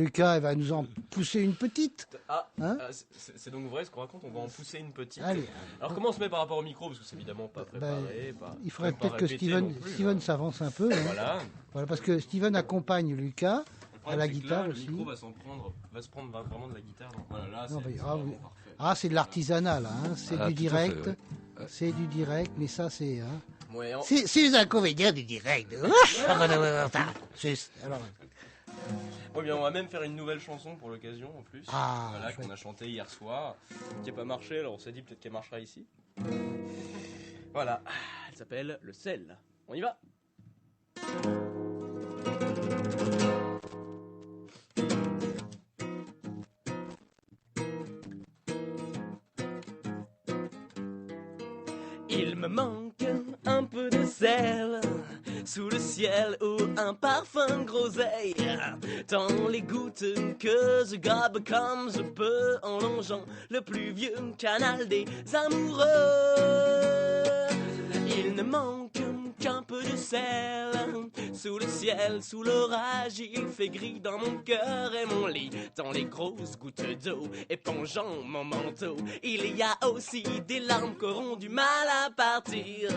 Lucas, il va nous en pousser une petite. C'est donc vrai ce qu'on raconte, on va en pousser une petite. Allez. Alors comment on se met par rapport au micro, parce que c'est évidemment pas préparé. Il faudrait peut-être que Steven s'avance un peu. Voilà. Voilà, parce que Steven accompagne Lucas à la guitare là, aussi. Le micro va se prendre vraiment de la guitare. Donc voilà, là, Non, c'est oui. parfait. C'est de l'artisanat là, hein. C'est du direct. Fait, ouais. C'est du direct, mais ça c'est... Hein. Ouais, C'est les inconvénients du direct. Alors, ouais, bien, on va même faire une nouvelle chanson pour l'occasion en plus. Voilà, qu'on a chanté hier soir, qui n'a pas marché, alors on s'est dit peut-être qu'elle marchera ici. Voilà, elle s'appelle Le Sel. On y va. Il me manque un peu de sel sous le ciel ou un parfum groseille dans les gouttes que je gobe comme je peux en longeant le plus vieux canal des amoureux. Il ne manque qu'un peu de sel sous le ciel, sous l'orage. Il fait gris dans mon cœur et mon lit, dans les grosses gouttes d'eau épongeant mon manteau. Il y a aussi des larmes qu'auront du mal à partir,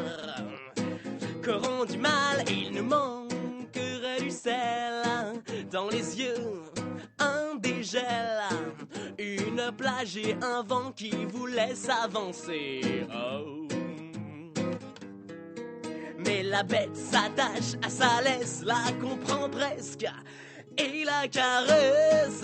qu'auront du mal. Il nous manquerait du sel dans les yeux, un dégel, une plage et un vent qui vous laisse avancer. Oh. Mais la bête s'attache à sa laisse, la comprend presque et la caresse.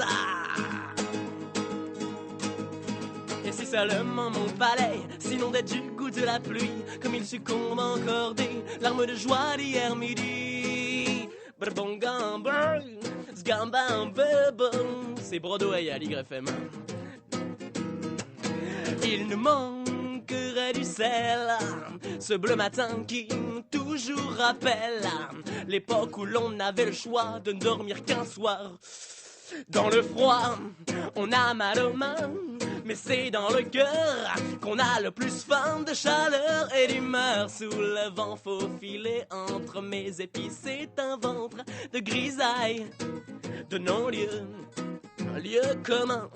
Et si seulement mon palais s'inondait du goût de la pluie, comme il succombe encore des larmes de joie d'hier midi. C'est Broadway à l'YFM. Il nous manquerait du sel, ce bleu matin qui toujours rappelle l'époque où l'on n'avait le choix de ne dormir qu'un soir. Dans le froid, on a mal aux mains, mais c'est dans le cœur qu'on a le plus faim de chaleur et d'humeur. Sous le vent faufilé entre mes épis, c'est un ventre de grisaille, de non-lieu, un lieu commun,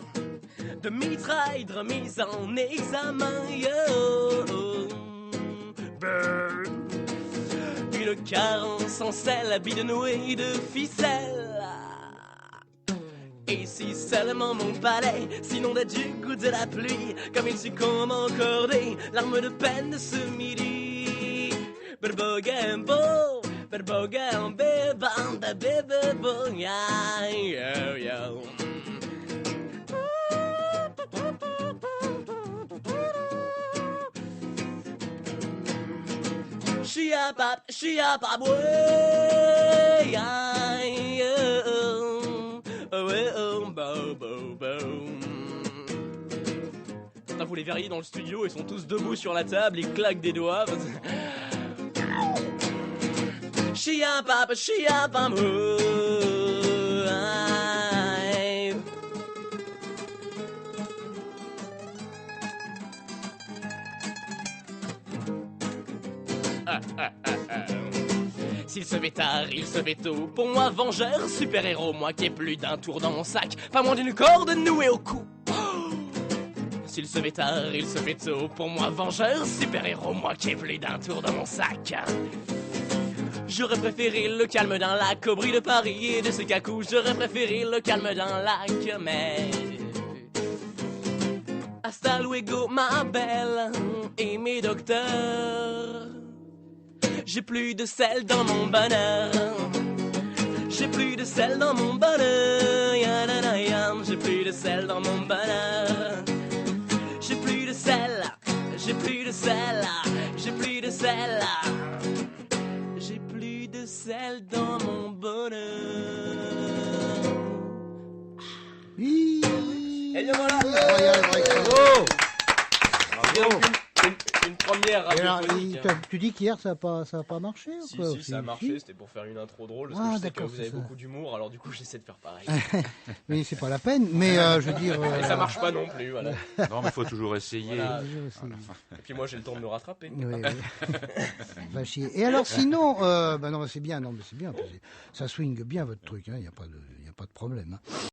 de mitraille, de remise en examen. Yo, une carence en sel, bide nouée de ficelle. Et si seulement mon palais s'inondait du goût de la pluie, comme il succombe encore des larmes de peine de ce midi. Berbogambo, berbogambe, banda bebebo, ya, yo, yo. Chia pap, way, vous les verriez dans le studio, ils sont tous debout sur la table, ils claquent des doigts. Chia pap, S'il se met tard, il se met tôt. Pour moi, vengeur, super-héros, moi qui ai plus d'un tour dans mon sac, pas moins d'une corde nouée au cou. S'il se met tard, il se met tôt. Pour moi, vengeur, super-héros, moi qui ai plus d'un tour dans mon sac. J'aurais préféré le calme d'un lac au bruit de Paris et de ce cacou. J'aurais préféré le calme d'un lac, mais... Hasta luego, ma belle, et mes docteurs. J'ai plus de sel dans mon bonheur. J'ai plus de sel dans mon bonheur. J'ai plus de sel dans mon bonheur. J'ai plus de sel. J'ai plus de sel. J'ai plus de sel. J'ai plus de sel dans mon bonheur. Oui. Et bien voilà. Bravo. Une première radiophonique. Tu dis qu'hier ça a pas marché ou Si, quoi, si, ça a marché, c'était pour faire une intro drôle, parce que je sais que vous avez beaucoup d'humour, alors du coup j'essaie de faire pareil. Mais c'est pas la peine, mais je veux dire... Et ça marche pas non plus, voilà. Non, mais il faut toujours essayer. Voilà. Et puis moi j'ai le temps de me rattraper. Oui, oui. Va chier. Et alors sinon, non, c'est bien, parce que ça swing bien votre truc, il n'y a pas de problème. Hein.